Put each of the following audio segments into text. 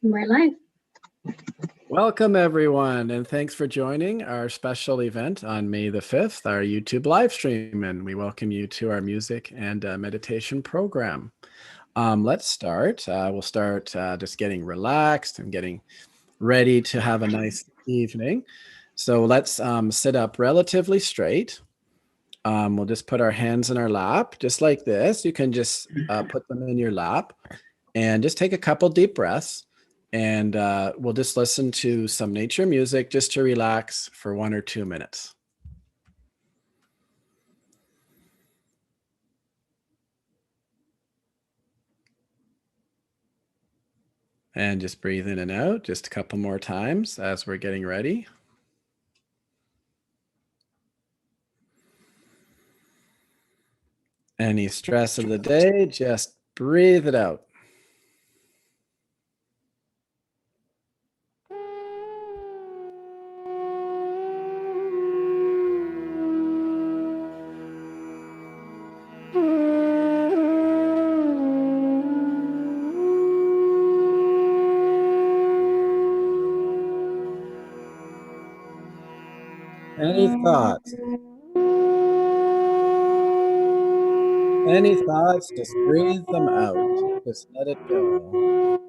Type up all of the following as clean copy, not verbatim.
We're live. Welcome, everyone, and thanks for joining our special event on May the 5th, our YouTube live stream, and we welcome you to our music and meditation program. Let's start. We'll start just getting relaxed and getting ready to have a nice evening. So let's sit up relatively straight. We'll just put our hands in our lap, just like this. You can just put them in your lap and just take a couple deep breaths. And we'll just listen to some nature music just to relax for 1 or 2 minutes. And just breathe in and out just a couple more times as we're getting ready. Any stress of the day, just breathe it out. Any thoughts? Any thoughts, just breathe them out. Just let it go.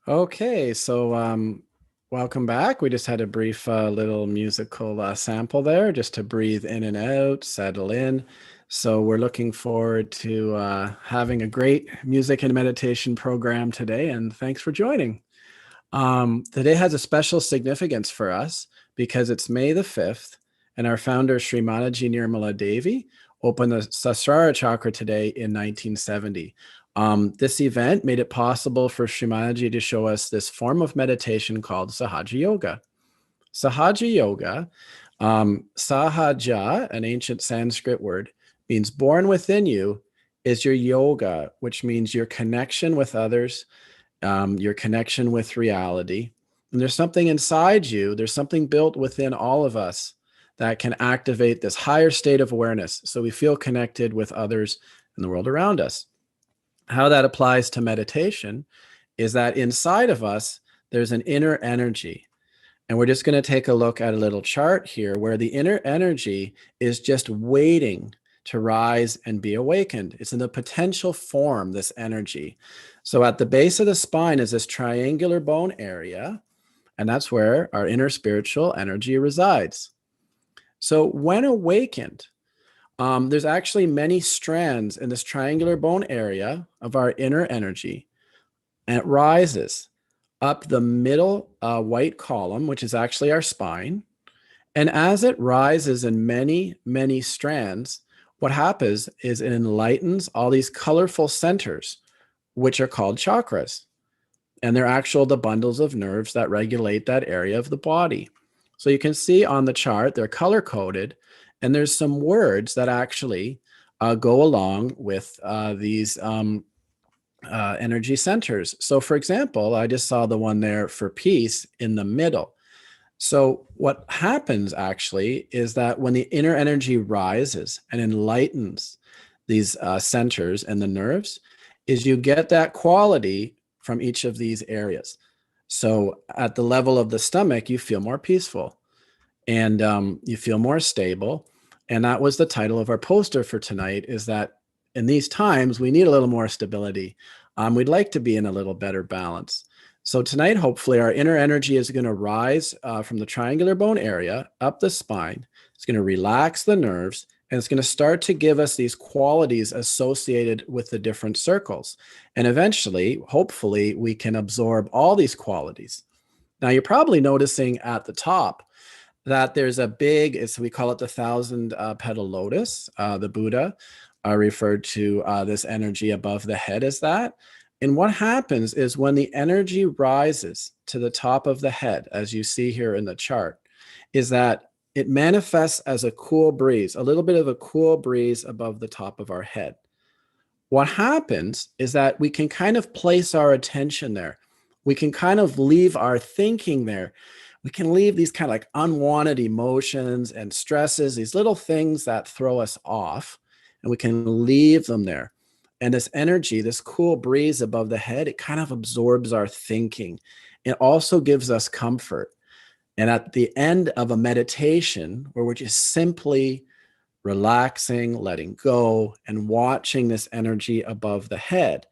Okay, so welcome back. We just had a brief little musical sample there just to breathe in and out, settle in. So we're looking forward to having a great music and meditation program today, and thanks for joining. Today has a special significance for us because it's May the 5th, and our founder, Sri Mataji Nirmala Devi, opened the Sahasrara Chakra today in 1970. This event made it possible for Sri Mataji to show us this form of meditation called Sahaja Yoga. Sahaja Yoga, Sahaja, an ancient Sanskrit word, means born within you, is your yoga, which means your connection with others, your connection with reality. And there's something inside you, there's something built within all of us that can activate this higher state of awareness so we feel connected with others in the world around us. How that applies to meditation is that inside of us, there's an inner energy. And we're just going to take a look at a little chart here where the inner energy is just waiting to rise and be awakened. It's in the potential form, this energy. So at the base of the spine is this triangular bone area, and that's where our inner spiritual energy resides. So when awakened, there's actually many strands in this triangular bone area of our inner energy, and it rises up the middle white column, which is actually our spine. And as it rises in many, many strands, what happens is it enlightens all these colorful centers, which are called chakras. And they're the bundles of nerves that regulate that area of the body. So you can see on the chart, they're color coded, and there's some words that actually go along with these energy centers. So for example, I just saw the one there for peace in the middle. So what happens actually is that when the inner energy rises and enlightens these centers and the nerves, is you get that quality from each of these areas. So at the level of the stomach, you feel more peaceful and you feel more stable. And that was the title of our poster for tonight, is that in these times, we need a little more stability. We'd like to be in a little better balance. So tonight, hopefully, our inner energy is going to rise from the triangular bone area up the spine. It's going to relax the nerves, and it's going to start to give us these qualities associated with the different circles. And eventually, hopefully, we can absorb all these qualities. Now, you're probably noticing at the top that there's a big, we call it the 1,000 petal lotus. The Buddha referred to this energy above the head as that. And what happens is when the energy rises to the top of the head, as you see here in the chart, is that it manifests as a cool breeze, a little bit of a cool breeze above the top of our head. What happens is that we can kind of place our attention there. We can kind of leave our thinking there. We can leave these kind of like unwanted emotions and stresses, these little things that throw us off, and we can leave them there. And this energy, this cool breeze above the head, it kind of absorbs our thinking. It also gives us comfort. And at the end of a meditation where we're just simply relaxing, letting go, and watching this energy above the head,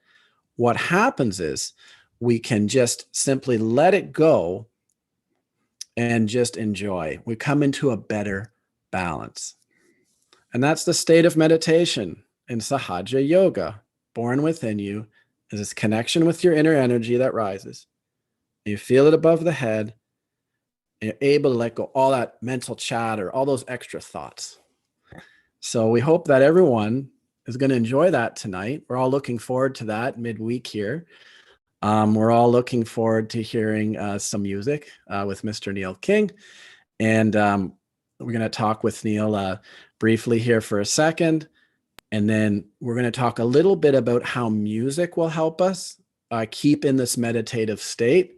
what happens is we can just simply let it go and just enjoy. We come into a better balance. And that's the state of meditation in Sahaja Yoga. Born within you is this connection with your inner energy that rises. You feel it above the head. And you're able to let go all that mental chatter, all those extra thoughts. So we hope that everyone is going to enjoy that tonight. We're all looking forward to that midweek here. We're all looking forward to hearing some music with Mr. Neil King. And we're going to talk with Neil briefly here for a second. And then we're going to talk a little bit about how music will help us keep in this meditative state.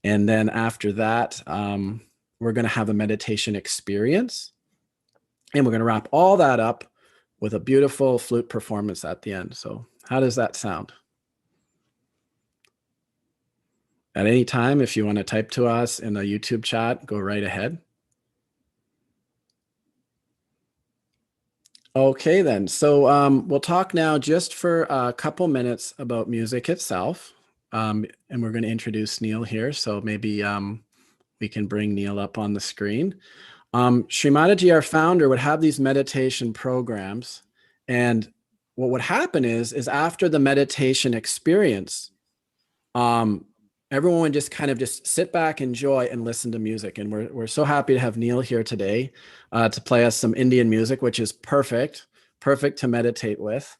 And then after that, we're going to have a meditation experience. And we're going to wrap all that up with a beautiful flute performance at the end. So how does that sound? At any time, if you want to type to us in the YouTube chat, go right ahead. Okay, then. So we'll talk now just for a couple minutes about music itself. And we're going to introduce Neil here. So maybe we can bring Neil up on the screen. Srimataji, our founder, would have these meditation programs. And what would happen is after the meditation experience, everyone would just kind of just sit back, enjoy, and listen to music. And we're so happy to have Neil here today to play us some Indian music, which is perfect to meditate with.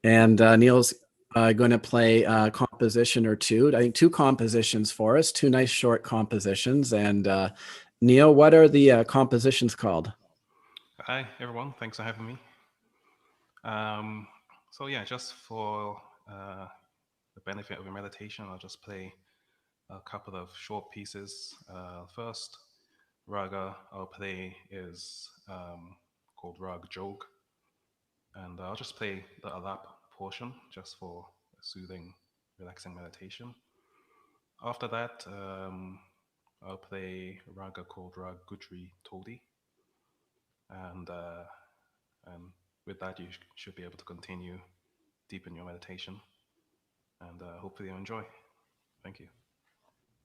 And Neil's going to play a composition or two, I think 2 compositions for us, 2 nice short compositions. And Neil, what are the compositions called? Hi, everyone. Thanks for having me. So yeah, just for the benefit of a meditation, I'll just play a couple of short pieces. First raga I'll play is called Rag Jog, and I'll just play the alap portion just for a soothing, relaxing meditation. After that, I'll play raga called Rag Gujri Todi, and with that you should be able to continue deep in your meditation, and hopefully you enjoy. Thank you.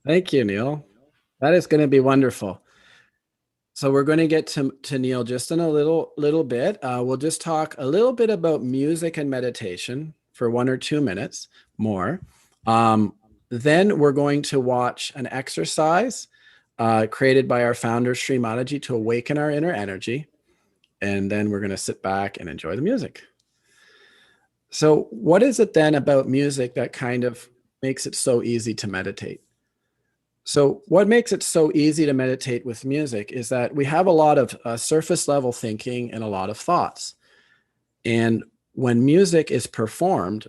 Thank you, Neil. That is going to be wonderful. So we're going to get to Neil just in a little bit. We'll just talk a little bit about music and meditation for 1 or 2 minutes more. Then we're going to watch an exercise created by our founder, Sri Mataji, to awaken our inner energy. And then we're going to sit back and enjoy the music. So what is it then about music that kind of makes it so easy to meditate? So what makes it so easy to meditate with music is that we have a lot of surface level thinking and a lot of thoughts. And when music is performed,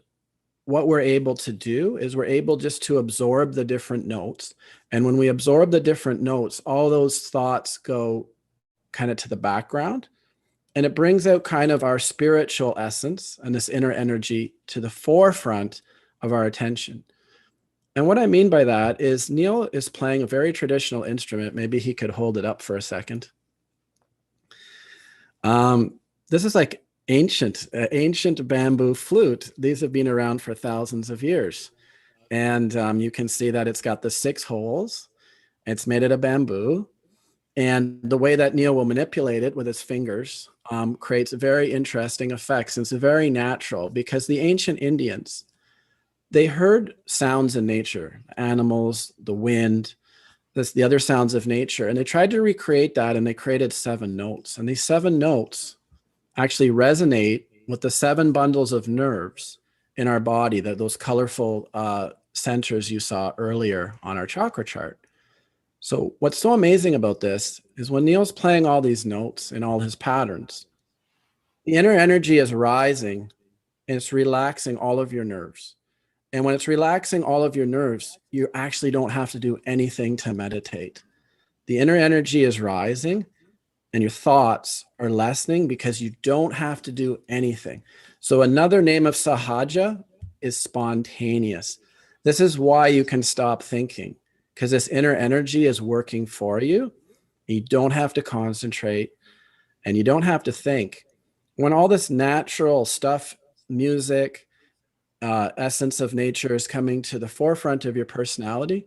what we're able to do is we're able just to absorb the different notes. And when we absorb the different notes, all those thoughts go kind of to the background. And it brings out kind of our spiritual essence and this inner energy to the forefront of our attention. And what I mean by that is Neil is playing a very traditional instrument. Maybe he could hold it up for a second. This is like ancient bamboo flute. These have been around for thousands of years. And you can see that it's got the 6 holes. It's made out of bamboo. And the way that Neil will manipulate it with his fingers creates very interesting effects. And it's very natural because the ancient Indians, they heard sounds in nature, animals, the wind, the other sounds of nature. And they tried to recreate that, and they created 7 notes. And these 7 notes actually resonate with the 7 bundles of nerves in our body, those colorful centers you saw earlier on our chakra chart. So what's so amazing about this is when Neil's playing all these notes in all his patterns, the inner energy is rising and it's relaxing all of your nerves. And when it's relaxing all of your nerves, you actually don't have to do anything to meditate. The inner energy is rising and your thoughts are lessening because you don't have to do anything. So another name of Sahaja is spontaneous. This is why you can stop thinking, because this inner energy is working for you. You don't have to concentrate and you don't have to think. When all this natural stuff, music, essence of nature is coming to the forefront of your personality,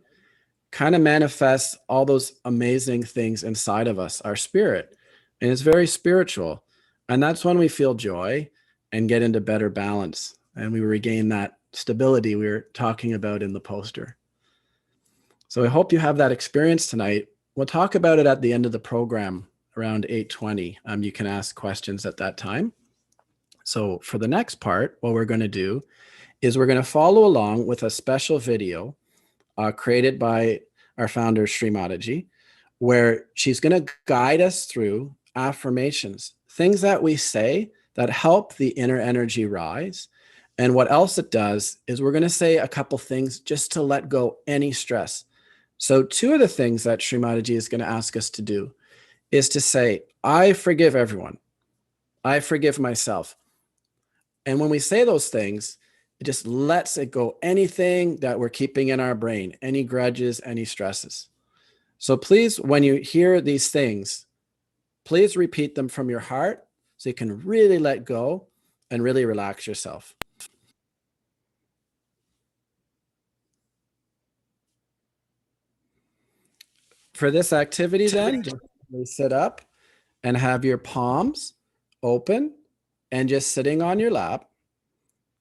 kind of manifests all those amazing things inside of us, our spirit. And it's very spiritual. And that's when we feel joy and get into better balance. And we regain that stability we were talking about in the poster. So I hope you have that experience tonight. We'll talk about it at the end of the program around 8:20. You can ask questions at that time. So for the next part, what we're going to do is we're going to follow along with a special video created by our founder, Sri Mataji, where she's going to guide us through affirmations, things that we say that help the inner energy rise. And what else it does is we're going to say a couple things just to let go any stress. So 2 of the things that Sri Mataji is going to ask us to do is to say, I forgive everyone. I forgive myself. And when we say those things, it just lets it go, anything that we're keeping in our brain, any grudges, any stresses. So please, when you hear these things, please repeat them from your heart so you can really let go and really relax yourself. For this activity then, just sit up and have your palms open and just sitting on your lap,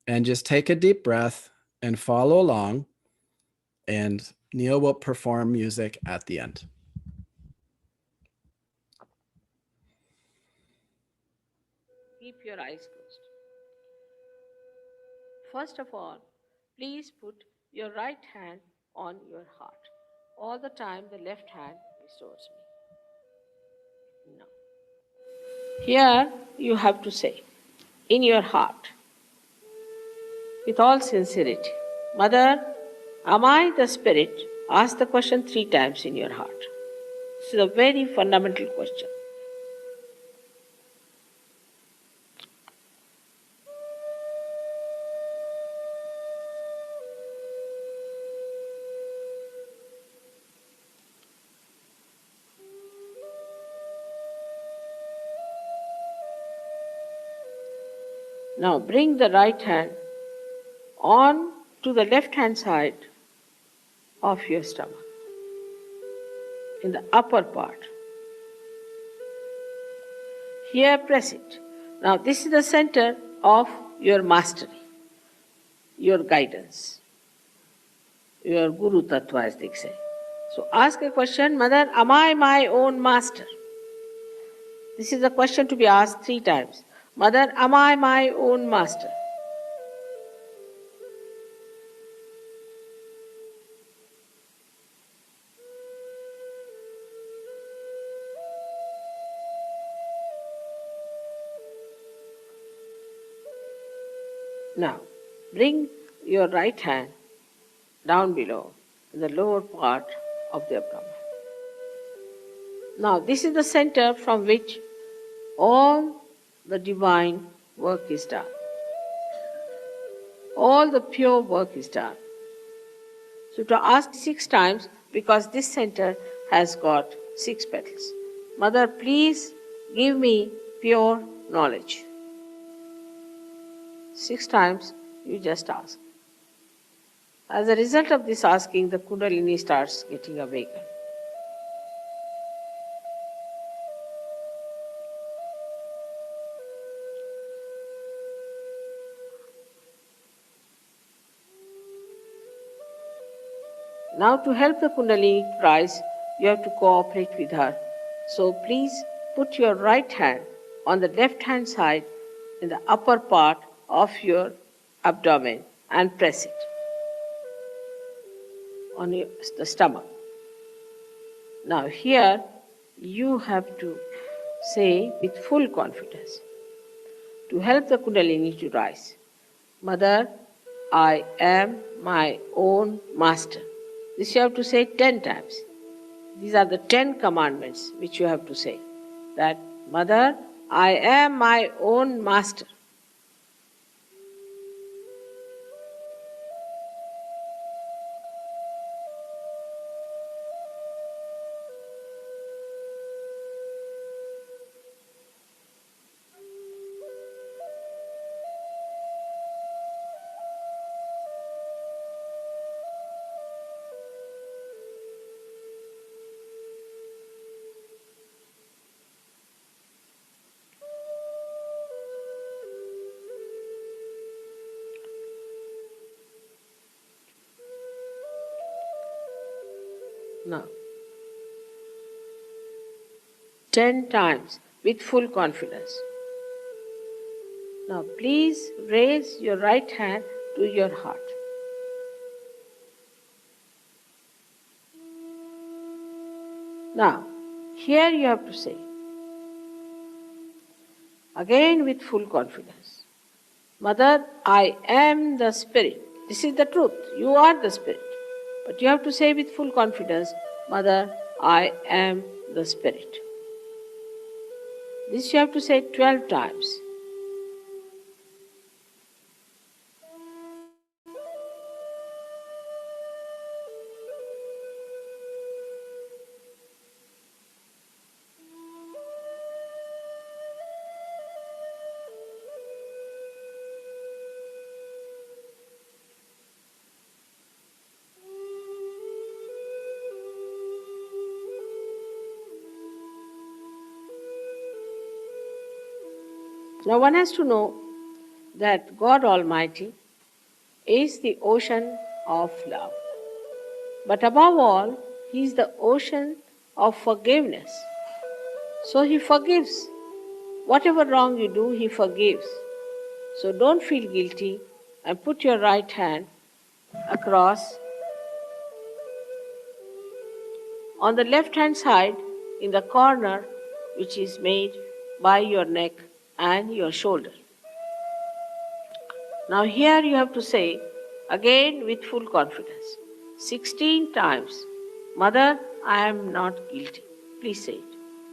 and just take a deep breath and follow along, and Neil will perform music at the end. Keep your eyes closed. First of all, please put your right hand on your heart. All the time, the left hand is towards me. Now, here you have to say, in your heart, with all sincerity, Mother, am I the spirit? Ask the question 3 times in your heart. This is a very fundamental question. Now bring the right hand on to the left hand side of your stomach, in the upper part. Here press it. Now this is the center of your mastery, your guidance, your Guru Tattva as they say. So ask a question, Mother, am I my own master? This is a question to be asked 3 times. Mother, am I my own master? Now, bring your right hand down below, in the lower part of the abdomen. Now, this is the center from which all the divine work is done. All the pure work is done. So to ask 6 times, because this center has got 6 petals. Mother, please give me pure knowledge. 6 times you just ask. As a result of this asking, the Kundalini starts getting awakened. Now to help the Kundalini rise, you have to cooperate with her. So please put your right hand on the left hand side in the upper part of your abdomen and press it on the stomach. Now here you have to say with full confidence to help the Kundalini to rise, Mother, I am my own master. This you have to say 10 times. These are the 10 commandments which you have to say. That, Mother, I am my own master. Now, 10 times with full confidence. Now, please raise your right hand to your heart. Now, here you have to say, again with full confidence, Mother, I am the Spirit. This is the truth. You are the Spirit. But you have to say with full confidence, Mother, I am the Spirit. This you have to say 12 times. Now one has to know that God Almighty is the ocean of love. But above all, He is the ocean of forgiveness. So He forgives. Whatever wrong you do, He forgives. So don't feel guilty and put your right hand across on the left hand side in the corner which is made by your neck and your shoulder. Now here you have to say, again with full confidence, 16 times, Mother, I am not guilty. Please say it.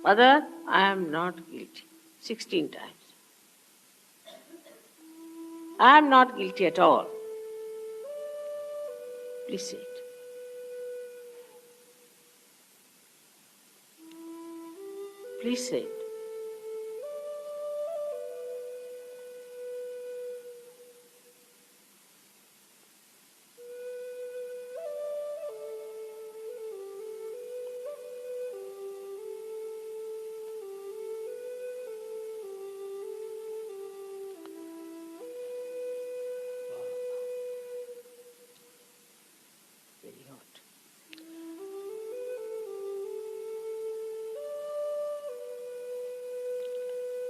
Mother, I am not guilty. 16 times. I am not guilty at all. Please say it. Please say it. Very hot.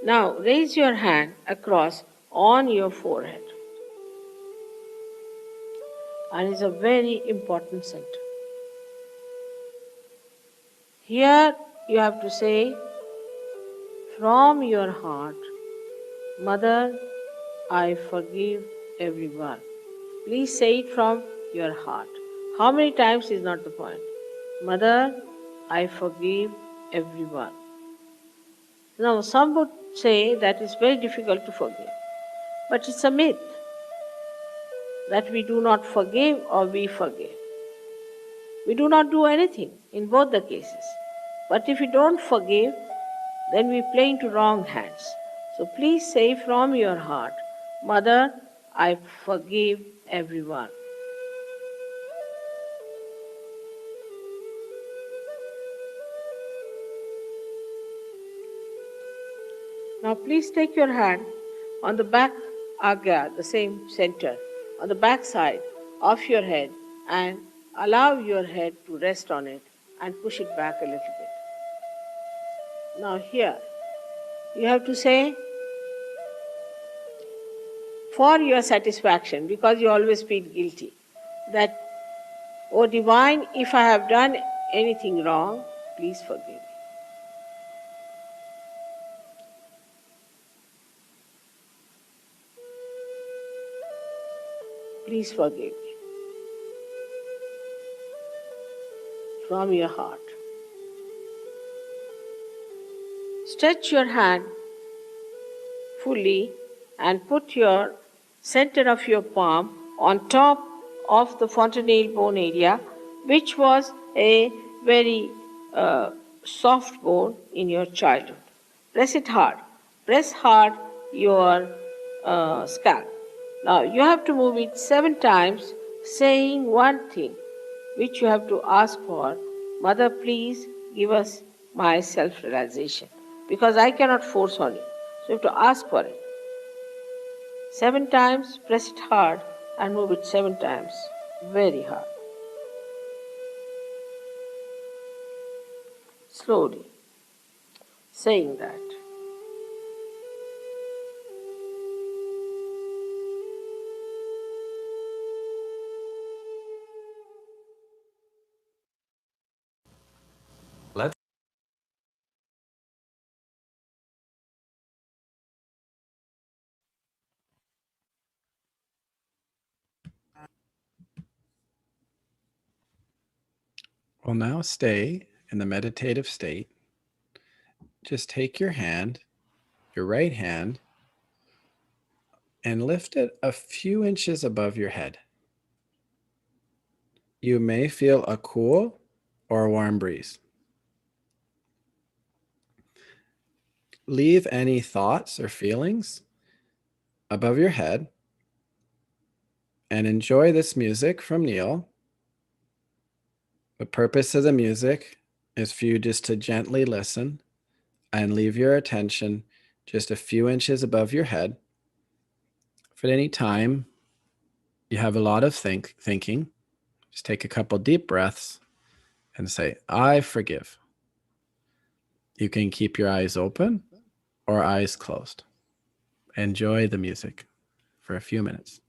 Now raise your hand across on your forehead. And it's a very important center. Here you have to say from your heart, Mother, I forgive everyone. Please say it from your heart. How many times is not the point. Mother, I forgive everyone. Now, say that it's very difficult to forgive. But it's a myth that we do not forgive or we forgive. We do not do anything in both the cases. But if we don't forgive, then we play into wrong hands. So please say from your heart, Mother, I forgive everyone. Now please take your hand on the back agya, the same center, on the back side of your head and allow your head to rest on it and push it back a little bit. Now here, you have to say, for your satisfaction, because you always feel guilty, that, O Divine, if I have done anything wrong, please forgive me. Please forgive me from your heart. Stretch your hand fully and put your center of your palm on top of the fontanelle bone area, which was a very soft bone in your childhood. Press it hard. Press hard your scalp. Now you have to move it 7 times, saying one thing which you have to ask for. Mother, please give us my self realization, because I cannot force on you. So you have to ask for it. 7 times, press it hard and move it 7 times. Very hard. Slowly, saying that. Let's Well, now stay in the meditative state. Just take your hand, your right hand, and lift it a few inches above your head. You may feel a cool or a warm breeze. Leave any thoughts or feelings above your head and enjoy this music from Neil. The purpose of the music is for you just to gently listen and leave your attention just a few inches above your head. If at any time you have a lot of thinking, just take a couple deep breaths and say, I forgive. You can keep your eyes open or eyes closed. Enjoy the music for a few minutes.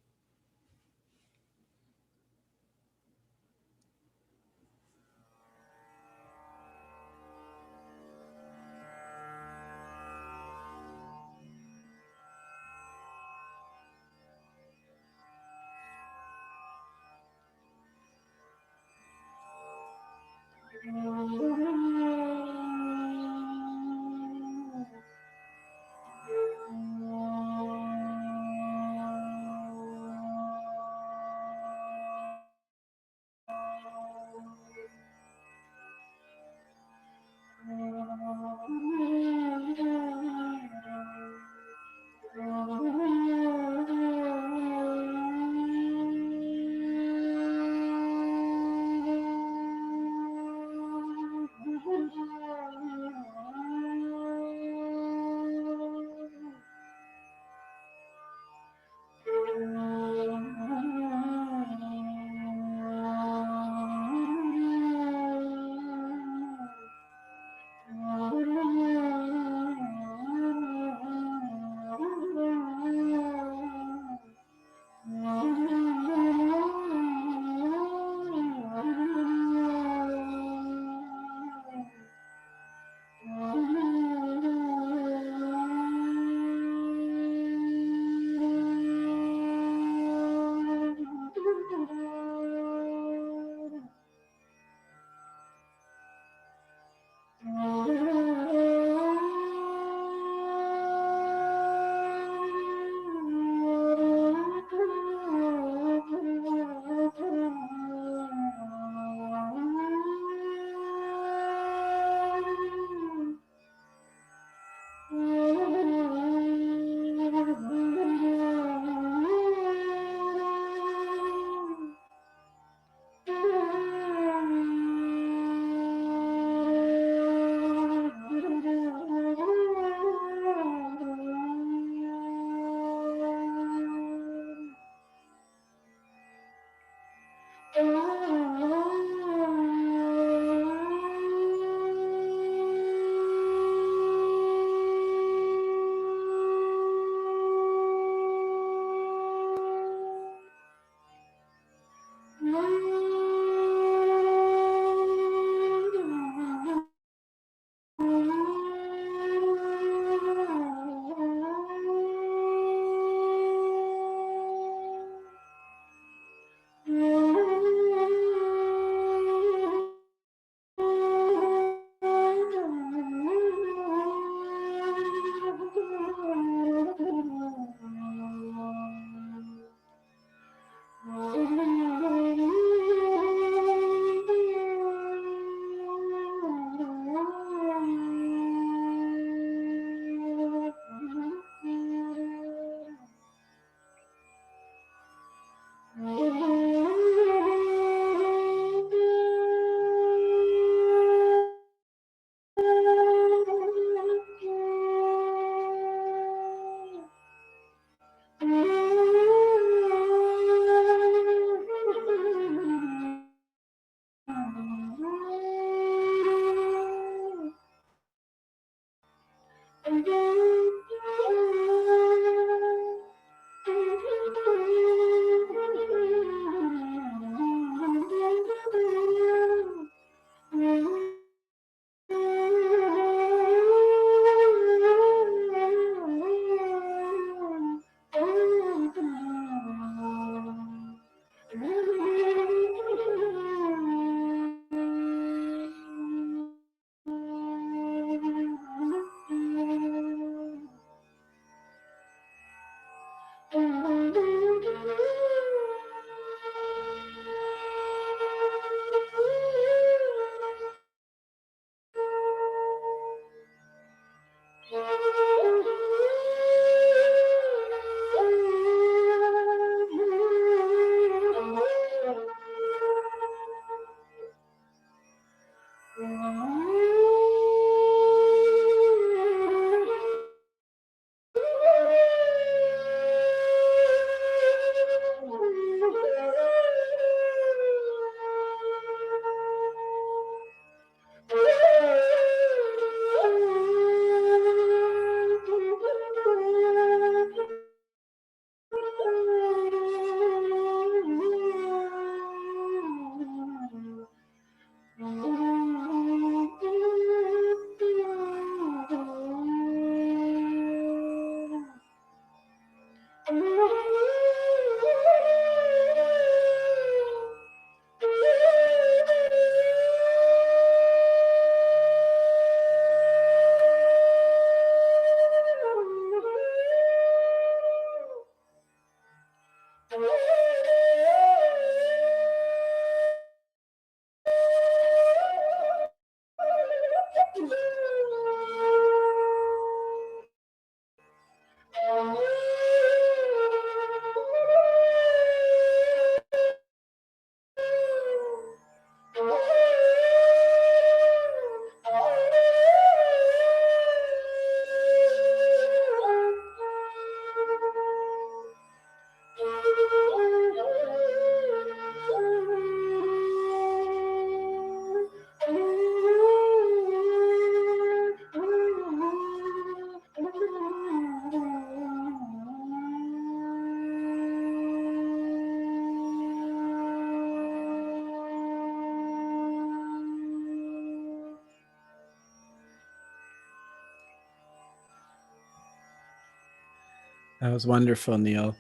That was wonderful, Neil.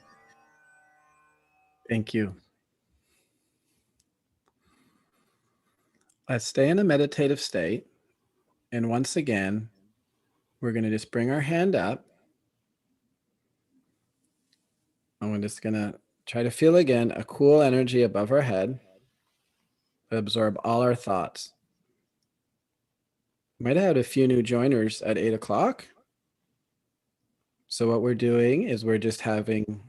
Thank you. Let's stay in a meditative state. And once again, we're going to just bring our hand up. And we're just going to try to feel again a cool energy above our head to absorb all our thoughts. Might have had a few new joiners at 8 o'clock. So what we're doing is we're just having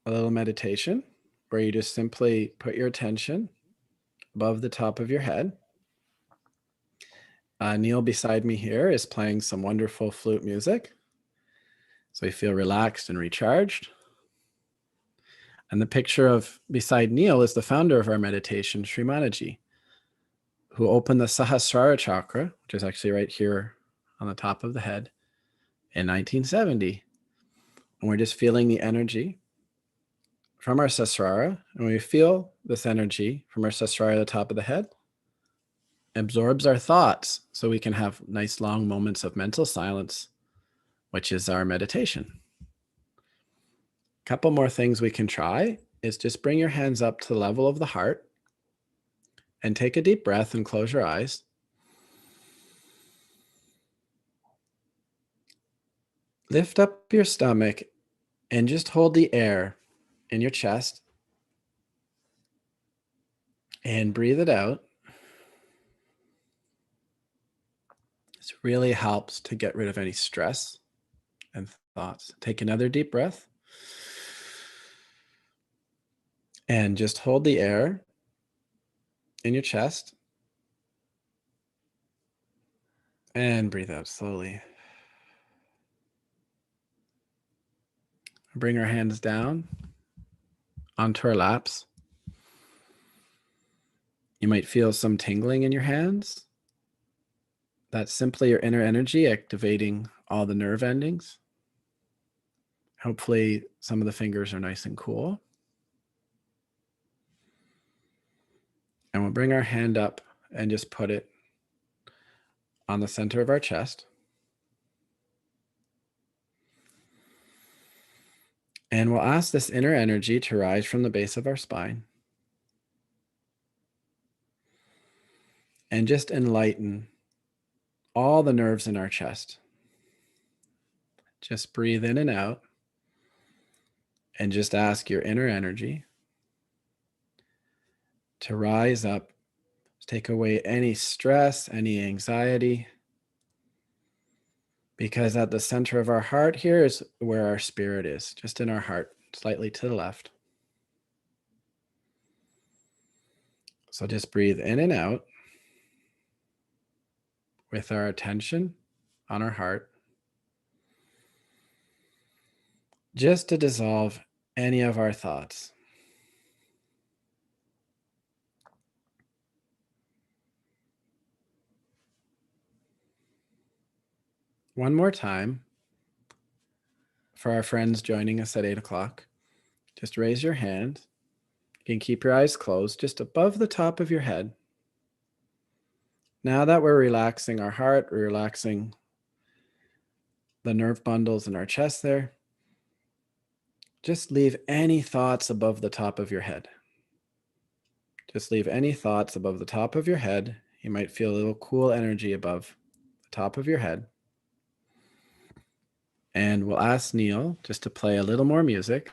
a little meditation where you just simply put your attention above the top of your head. Neil beside me here is playing some wonderful flute music. So you feel relaxed and recharged. And the picture of beside Neil is the founder of our meditation, Sri Mataji, who opened the Sahasrara chakra, which is actually right here on the top of the head, in 1970. And we're just feeling the energy from our Sahasrara. And when we feel this energy from our Sahasrara at the top of the head, absorbs our thoughts so we can have nice long moments of mental silence, which is our meditation. A couple more things we can try is just bring your hands up to the level of the heart and take a deep breath and close your eyes. Lift up your stomach and just hold the air in your chest and breathe it out. This really helps to get rid of any stress and thoughts. Take another deep breath and just hold the air in your chest and breathe out slowly. Bring our hands down onto our laps. You might feel some tingling in your hands. That's simply your inner energy activating all the nerve endings. Hopefully some of the fingers are nice and cool. And we'll bring our hand up and just put it on the center of our chest. And we'll ask this inner energy to rise from the base of our spine and just enlighten all the nerves in our chest. Just breathe in and out and just ask your inner energy to rise up, take away any stress, any anxiety, because at the center of our heart here is where our spirit is, just in our heart, slightly to the left. So just breathe in and out with our attention on our heart, just to dissolve any of our thoughts. One more time for our friends joining us at 8 o'clock. Just raise your hand. You can keep your eyes closed just above the top of your head. Now that we're relaxing our heart, we're relaxing the nerve bundles in our chest there, just leave any thoughts above the top of your head. Just leave any thoughts above the top of your head. You might feel a little cool energy above the top of your head. And we'll ask Neil just to play a little more music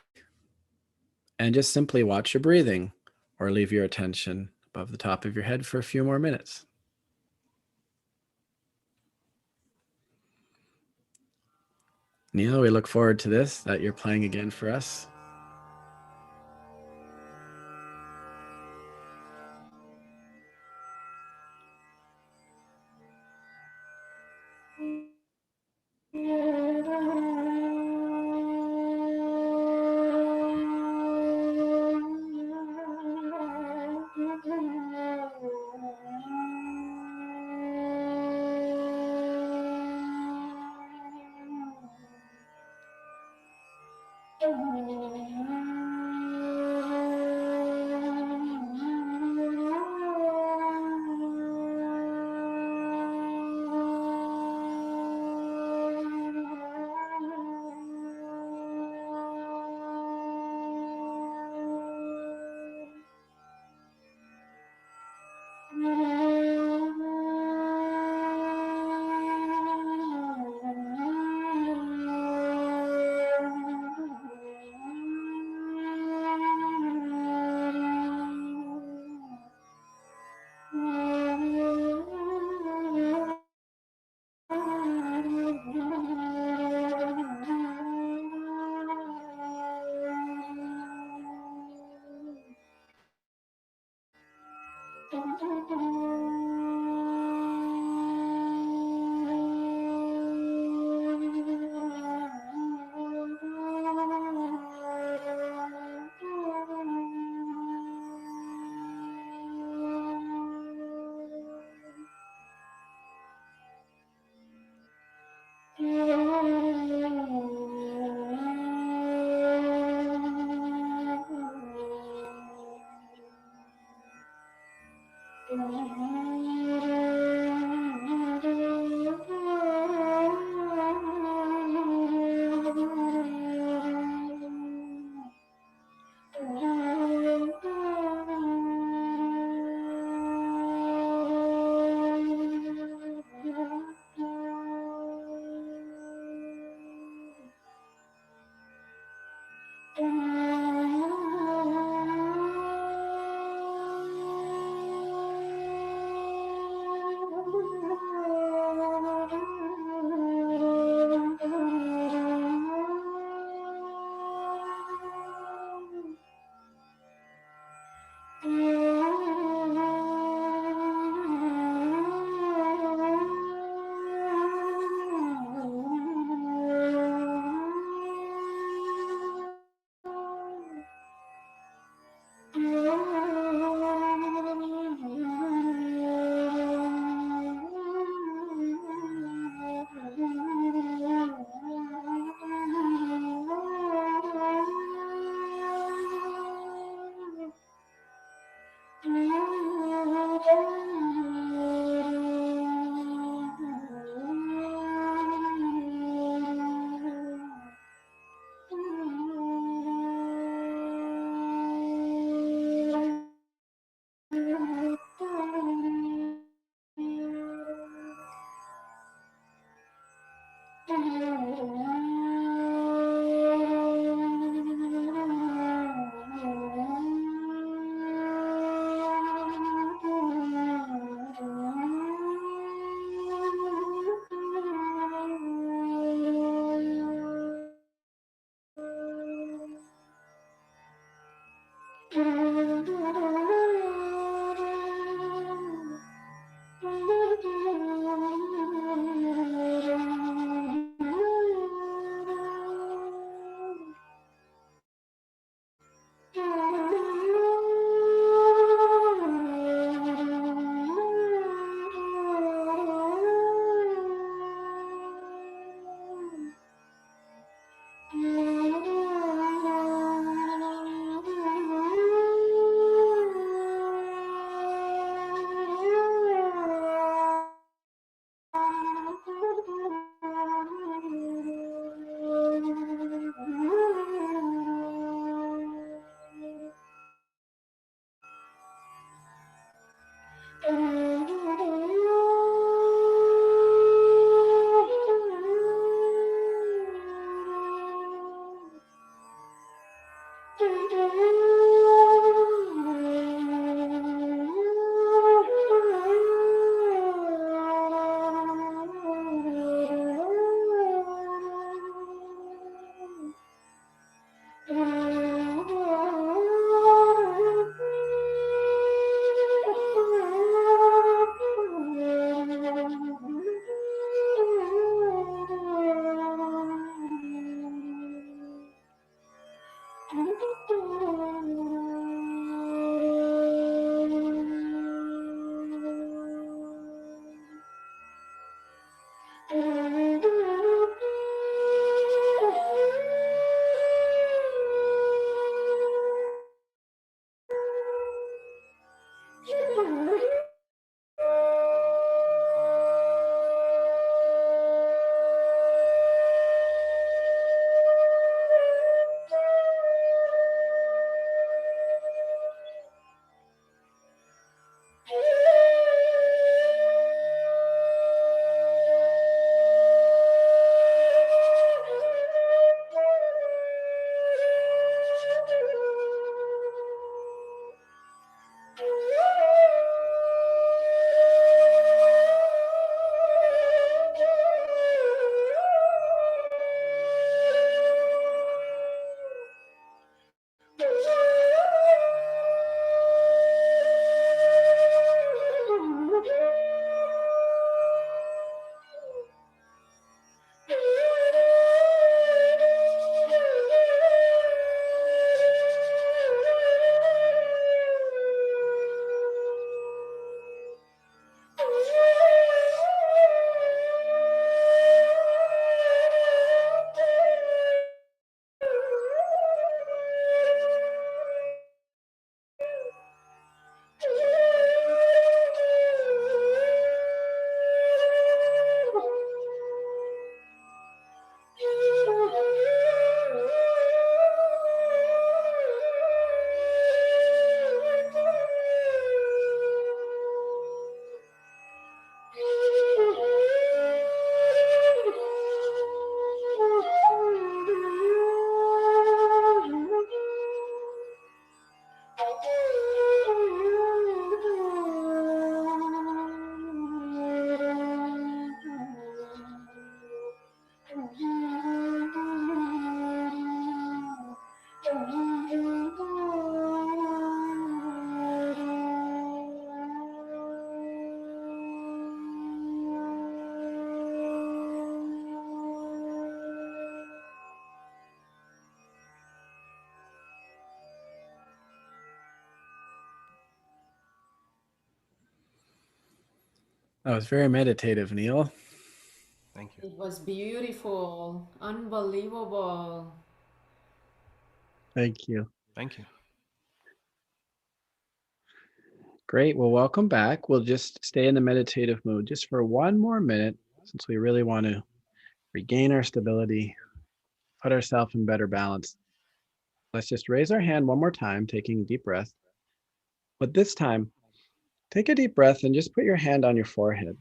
and just simply watch your breathing or leave your attention above the top of your head for a few more minutes. Neil, we look forward to this, that you're playing again for us. That was very meditative, Neil. Thank you. It was beautiful, unbelievable. Thank you. Thank you. Great. Well, welcome back. We'll just stay in the meditative mood just for one more minute since we really want to regain our stability, put ourselves in better balance. Let's just raise our hand one more time, taking a deep breath. But this time, take a deep breath and just put your hand on your forehead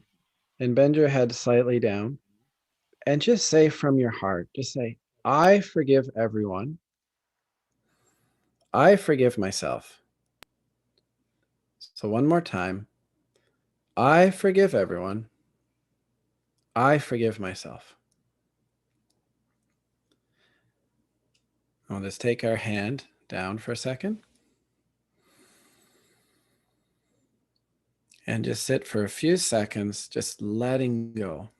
and bend your head slightly down and just say from your heart, just say, I forgive everyone. I forgive myself. So one more time. I forgive everyone. I forgive myself. We'll just take our hand down for a second and just sit for a few seconds, just letting go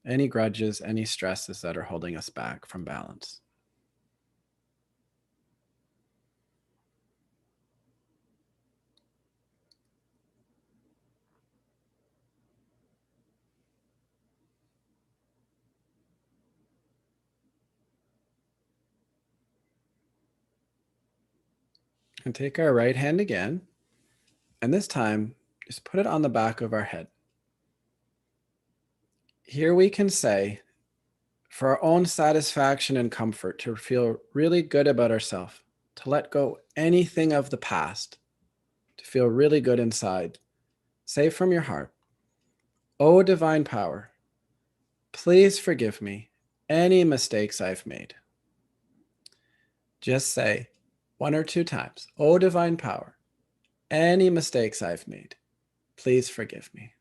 any grudges, any stresses that are holding us back from balance. And take our right hand again, and this time, just put it on the back of our head. Here we can say, for our own satisfaction and comfort, to feel really good about ourselves, to let go anything of the past, to feel really good inside. Say from your heart, O divine power, please forgive me any mistakes I've made. Just say one or two times, O divine power, any mistakes I've made, please forgive me.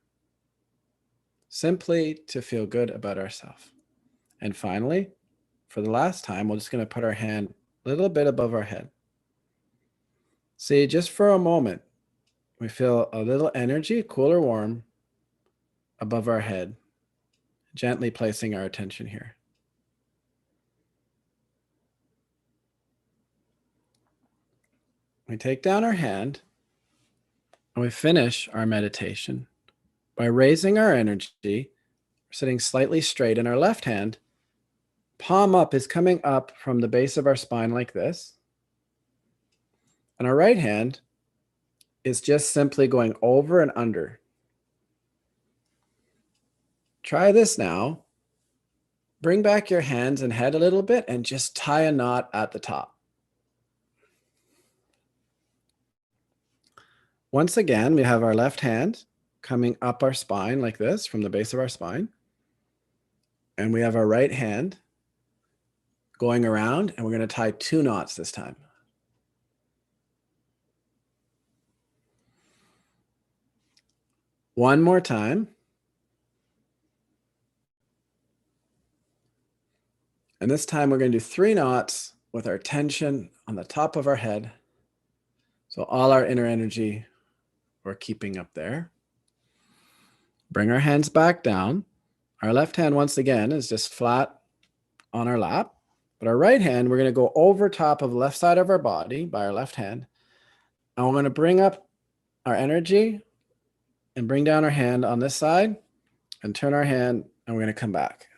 Simply to feel good about ourselves. And finally, for the last time, we're just going to put our hand a little bit above our head. See, just for a moment, we feel a little energy, cool or warm, above our head, gently placing our attention here. We take down our hand and we finish our meditation by raising our energy, sitting slightly straight, and our left hand, palm up, is coming up from the base of our spine like this. And our right hand is just simply going over and under. Try this now. Bring back your hands and head a little bit and just tie a knot at the top. Once again, we have our left hand coming up our spine like this from the base of our spine. And we have our right hand going around, and we're going to tie two knots this time. One more time. And this time we're going to do 3 knots with our tension on the top of our head. So all our inner energy we're keeping up there. Bring our hands back down. Our left hand, once again, is just flat on our lap. But our right hand, we're going to go over top of the left side of our body by our left hand. And we're going to bring up our energy and bring down our hand on this side and turn our hand, and we're going to come back.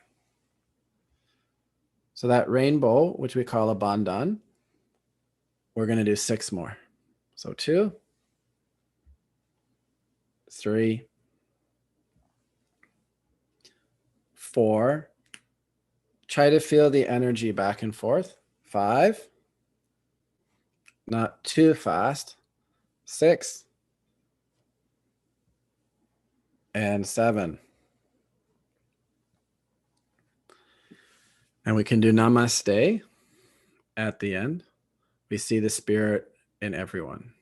So that rainbow, which we call a bandhan, we're going to do 6 more. So 2, 3, 4. Try to feel the energy back and forth. 5. Not too fast. 6. And 7. And we can do namaste at the end. We see the spirit in everyone.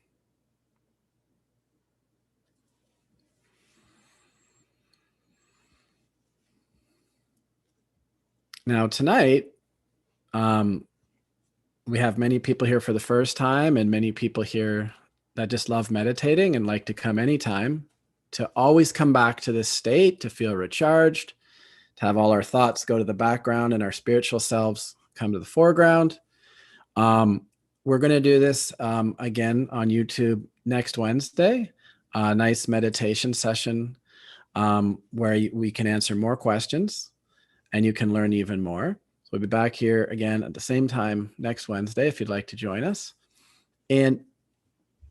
Now tonight, we have many people here for the first time and many people here that just love meditating and like to come anytime, to always come back to this state, to feel recharged, to have all our thoughts go to the background and our spiritual selves come to the foreground. We're going to do this again on YouTube next Wednesday, a nice meditation session. where we can answer more questions and you can learn even more. So we'll be back here again at the same time next Wednesday if you'd like to join us. And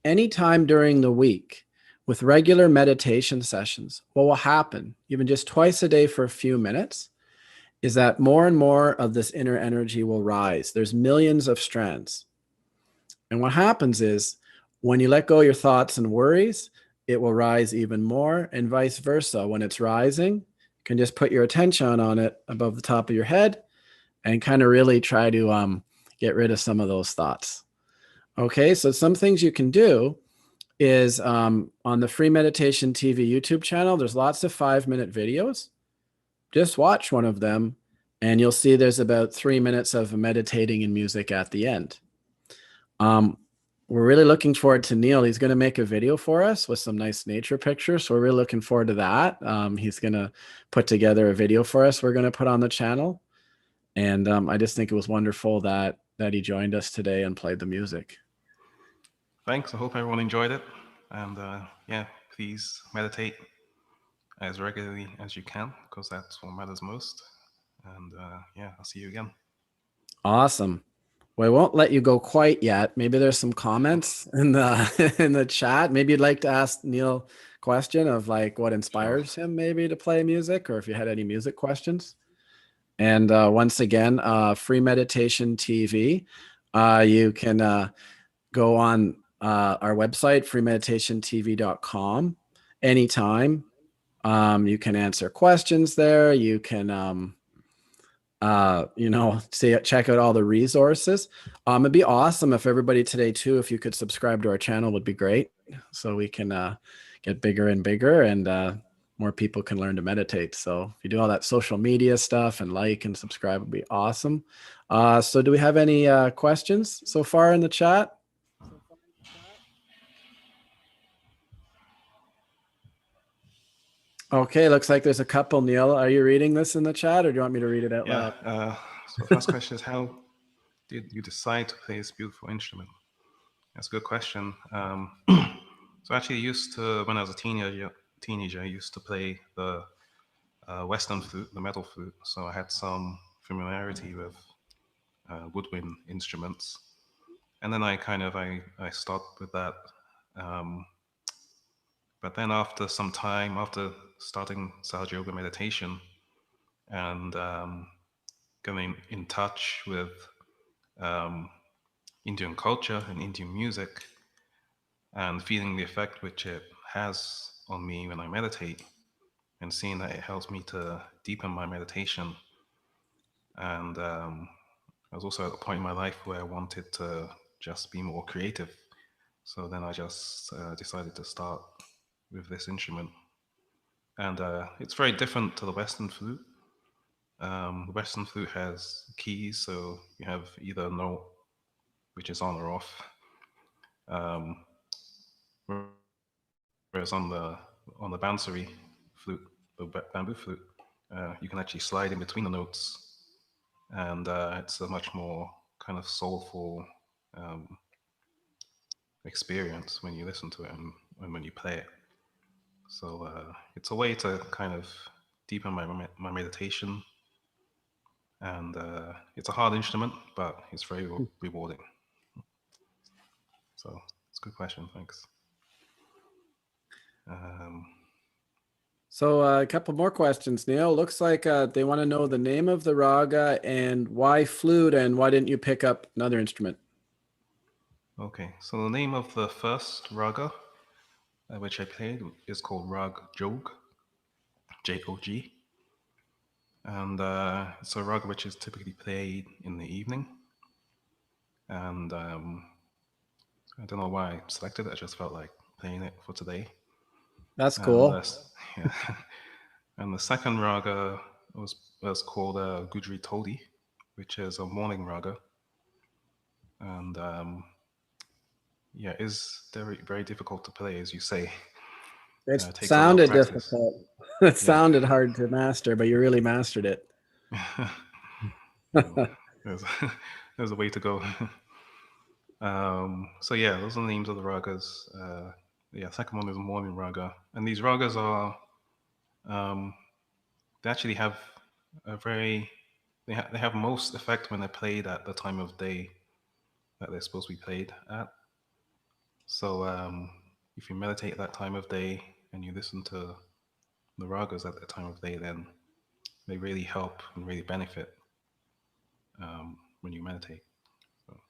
anytime during the week with regular meditation sessions, what will happen, even just twice a day for a few minutes, is that more and more of this inner energy will rise. There's millions of strands. And what happens is when you let go of your thoughts and worries, it will rise even more, and vice versa. When it's rising, you can just put your attention on it above the top of your head and kind of really try to get rid of some of those thoughts. Okay, so some things you can do is on the Free Meditation TV YouTube channel, there's lots of 5-minute videos. Just watch one of them and you'll see there's about 3 minutes of meditating and music at the end. We're really looking forward to Neil. He's going to make a video for us with some nice nature pictures. So we're really looking forward to that. He's going to put together a video for us we're going to put on the channel. And I just think it was wonderful that he joined us today and played the music. Thanks. I hope everyone enjoyed it. And yeah, please meditate as regularly as you can, because that's what matters most. And yeah, I'll see you again. Awesome. Well, I won't let you go quite yet. Maybe there's some comments in the in the chat. Maybe you'd like to ask Neil a question of like what inspires him maybe to play music, or if you had any music questions. And once again, Free Meditation TV. You can go on our website, freemeditationtv.com, anytime. You can answer questions there. You can check out all the resources. It'd be awesome if everybody today too, if you could subscribe to our channel, would be great. So we can get bigger and bigger, and more people can learn to meditate. So if you do all that social media stuff and like and subscribe, would be awesome. So do we have any questions so far in the chat? Okay, looks like there's a couple. Neil, are you reading this in the chat, or do you want me to read it out loud? So the first question is, how did you decide to play this beautiful instrument? That's a good question. So actually, when I was a teenager, I used to play the Western flute, the metal flute. So I had some familiarity with woodwind instruments. And then I stopped with that. But then after some time, after starting Sahaja Yoga meditation and getting in touch with Indian culture and Indian music and feeling the effect which it has on me when I meditate and seeing that it helps me to deepen my meditation. And I was also at a point in my life where I wanted to just be more creative. So then I just decided to start with this instrument. And it's very different to the Western flute. The Western flute has keys, so you have either a note, which is on or off. Whereas on the Bansuri flute, the bamboo flute, you can actually slide in between the notes, and it's a much more kind of soulful experience when you listen to it and when you play it. So it's a way to kind of deepen my meditation, and it's a hard instrument, but it's very rewarding. So it's a good question. Thanks. So a couple more questions, Neil. Looks like they want to know the name of the raga and why flute, and why didn't you pick up another instrument? Okay, so the name of the first raga which I played is called Rag Jog, Jog. And it's a raga which is typically played in the evening. And I don't know why I selected it. I just felt like playing it for today. That's cool. And the second raga was called Gujri Todi, which is a morning raga. And is very, very difficult to play, as you say. It sounded difficult. It sounded hard to master, but you really mastered it. There's a way to go. So yeah, those are the names of the ragas. Second one is a morning raga, and these ragas are they actually have a very they have most effect when they're played at the time of day that they're supposed to be played at. So if you meditate at that time of day and you listen to the ragas at that time of day, then they really help and really benefit when you meditate. So,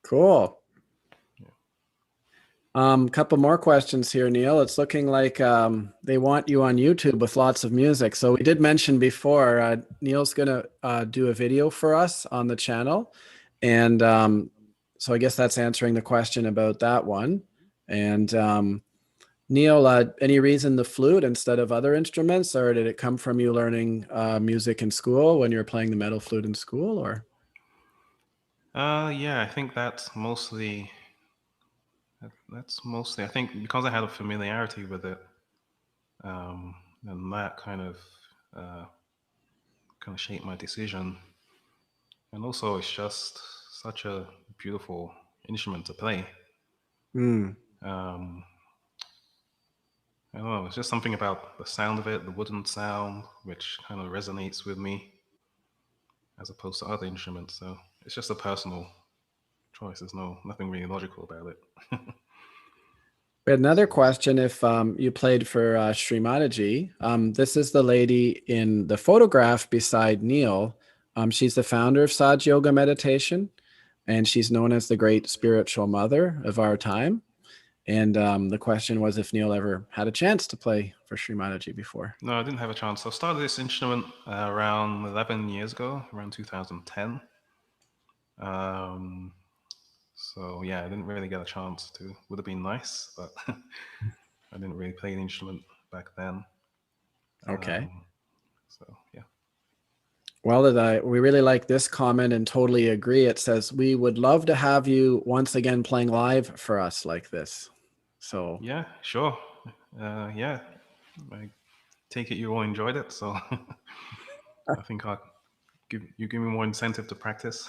Cool. yeah. Couple more questions here, Neil. It's looking like they want you on YouTube with lots of music. So we did mention before, Neil's going to do a video for us on the channel. And so I guess that's answering the question about that one. And Neil, any reason the flute instead of other instruments, or did it come from you learning music in school when you were playing the metal flute in school, or? Yeah, I think that's mostly. I think because I had a familiarity with it, and that uh, kind of shaped my decision. And also, it's just such a beautiful instrument to play. Mm. Um, I don't know. It's just something about the sound of it, the wooden sound, which kind of resonates with me, as opposed to other instruments. So it's just a personal choice. There's nothing really logical about it. We had another So, question if you played for Sri Mataji. This is the lady in the photograph beside Neil. She's the founder of Saj Yoga Meditation, and she's known as the great spiritual mother of our time. And the question was if Neil ever had a chance to play for Sri Mataji before. no, I didn't have a chance. So I started this instrument around 11 years ago, around 2010. Um, so yeah, I didn't really get a chance to. Would have been nice, but I didn't really play an instrument back then. Okay. So yeah. Well, we really like this comment and totally agree. It says, we would love to have you once again playing live for us like this. So Yeah, sure. Yeah, I take it you all enjoyed it, so I think I'll give me more incentive to practice,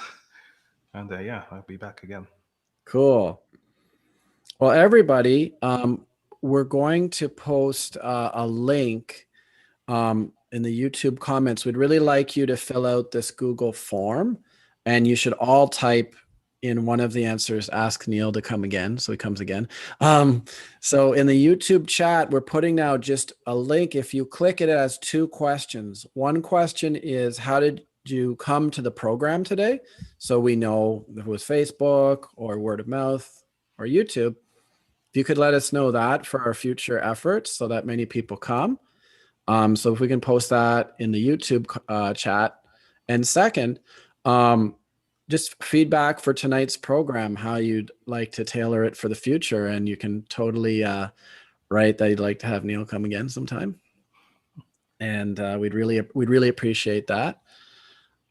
and yeah, I'll be back again. cool. Well, everybody, we're going to post a link in the YouTube comments. We'd really like you to fill out this Google form, and you should all type in one of the answers, ask Neil to come again. So he comes again. So in the YouTube chat, we're putting now just a link. If you click it, it has two questions. One question is, how did you come to the program today? So we know if it was Facebook or word of mouth or YouTube. If you could let us know that for our future efforts so that many people come. So if we can post that in the YouTube chat. And second, just feedback for tonight's program, how you'd like to tailor it for the future. And you can totally write that you'd like to have Neil come again sometime. And we'd really appreciate that.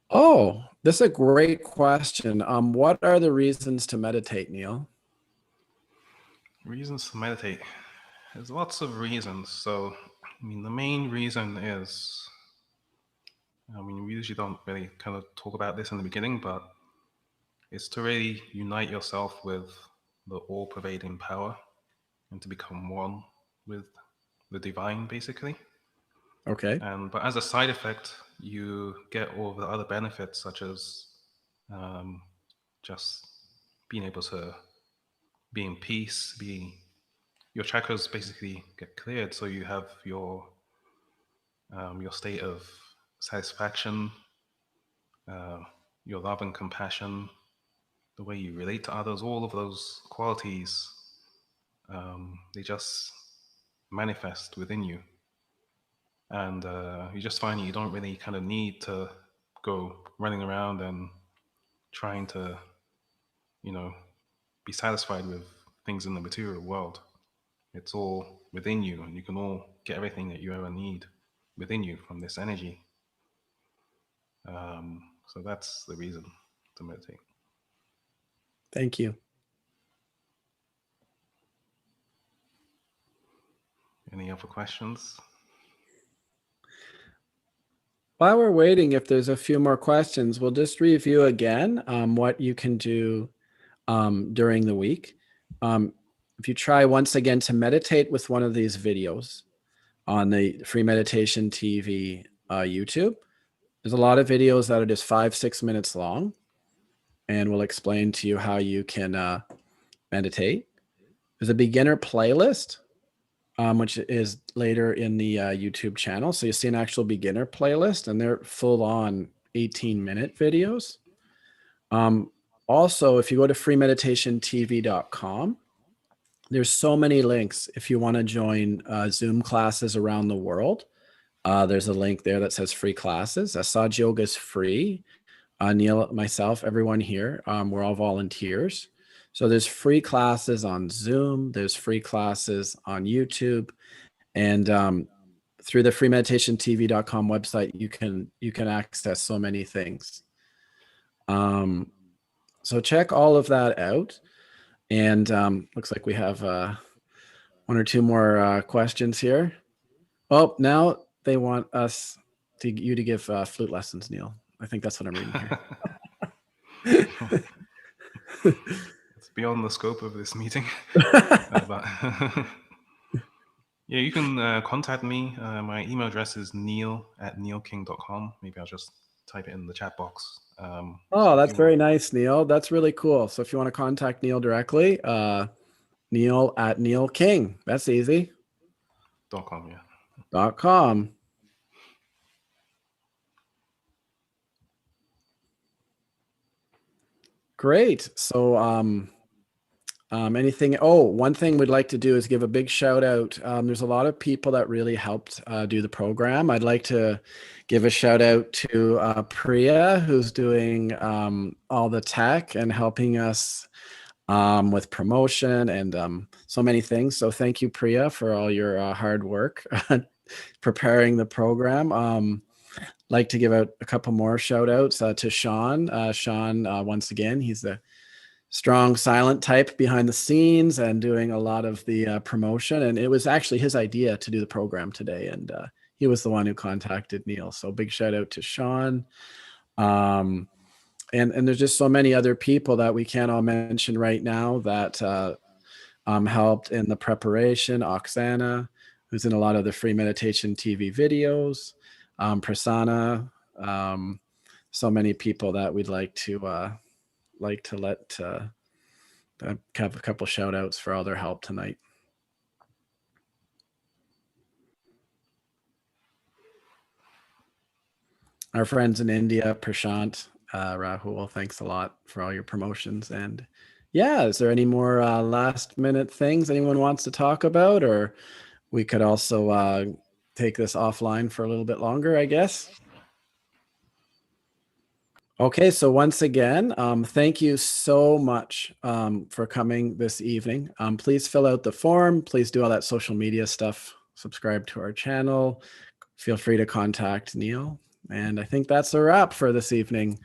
Oh, this is a great question. What are the reasons to meditate, Neil? Reasons to meditate. There's lots of reasons. So, I mean, the main reason is, I mean, we usually don't really kind of talk about this in the beginning, but it's to really unite yourself with the all-pervading power and to become one with the divine, basically. Okay. But as a side effect, you get all of the other benefits, such as um, just being able to be in peace, your chakras basically get cleared, so you have your state of satisfaction, uh, your love and compassion, the way you relate to others, all of those qualities, they just manifest within you. And you just find you don't really kind of need to go running around and trying to, you know, be satisfied with things in the material world. It's all within you, and you can all get everything that you ever need within you from this energy. So that's the reason to meditate. Thank you. Any other questions? While we're waiting, if there's a few more questions, we'll just review again what you can do during the week. If you try once again to meditate with one of these videos, on the Free Meditation TV YouTube. There's a lot of videos that are just 5-6 minutes long, and we'll explain to you how you can meditate. There's a beginner playlist, which is later in the YouTube channel. So you see an actual beginner playlist, and they're full on 18-minute videos. Also, if you go to freemeditationtv.com, there's so many links. If you want to join Zoom classes around the world, there's a link there that says free classes. Asaj Yoga is free. Neil, myself, everyone here, we're all volunteers. So there's free classes on Zoom. There's free classes on YouTube. And through the freemeditationtv.com website, you can access so many things. So check all of that out. And looks like we have one or two more questions here. Oh, now they want you to give flute lessons, Neil. I think that's what I'm reading here. It's beyond the scope of this meeting. But yeah, you can contact me. My email address is neil@neilking.com. Maybe I'll just type it in the chat box. Oh, that's very nice, Neil. That's really cool. So if you want to contact Neil directly, Neil@neilking. That's easy. .com, yeah. .com. Great. So one thing we'd like to do is give a big shout out. There's a lot of people that really helped do the program. I'd like to give a shout out to Priya, who's doing all the tech and helping us with promotion and so many things. So thank you, Priya, for all your hard work preparing the program. Like to give out a couple more shout outs to Sean. Sean, once again, he's the strong silent type behind the scenes and doing a lot of the promotion. And it was actually his idea to do the program today. And he was the one who contacted Neil. So big shout out to Sean. And there's just so many other people that we can't all mention right now that helped in the preparation. Oksana, who's in a lot of the Free Meditation TV videos. Prasanna, so many people that we'd like to have a couple shout outs for all their help tonight. Our friends in India, Prashant, Rahul, thanks a lot for all your promotions. And yeah, is there any more last minute things anyone wants to talk about? Or we could also take this offline for a little bit longer, I guess. Okay, so once again, thank you so much for coming this evening. Please fill out the form. Please do all that social media stuff. Subscribe to our channel. Feel free to contact Neil. And I think that's a wrap for this evening.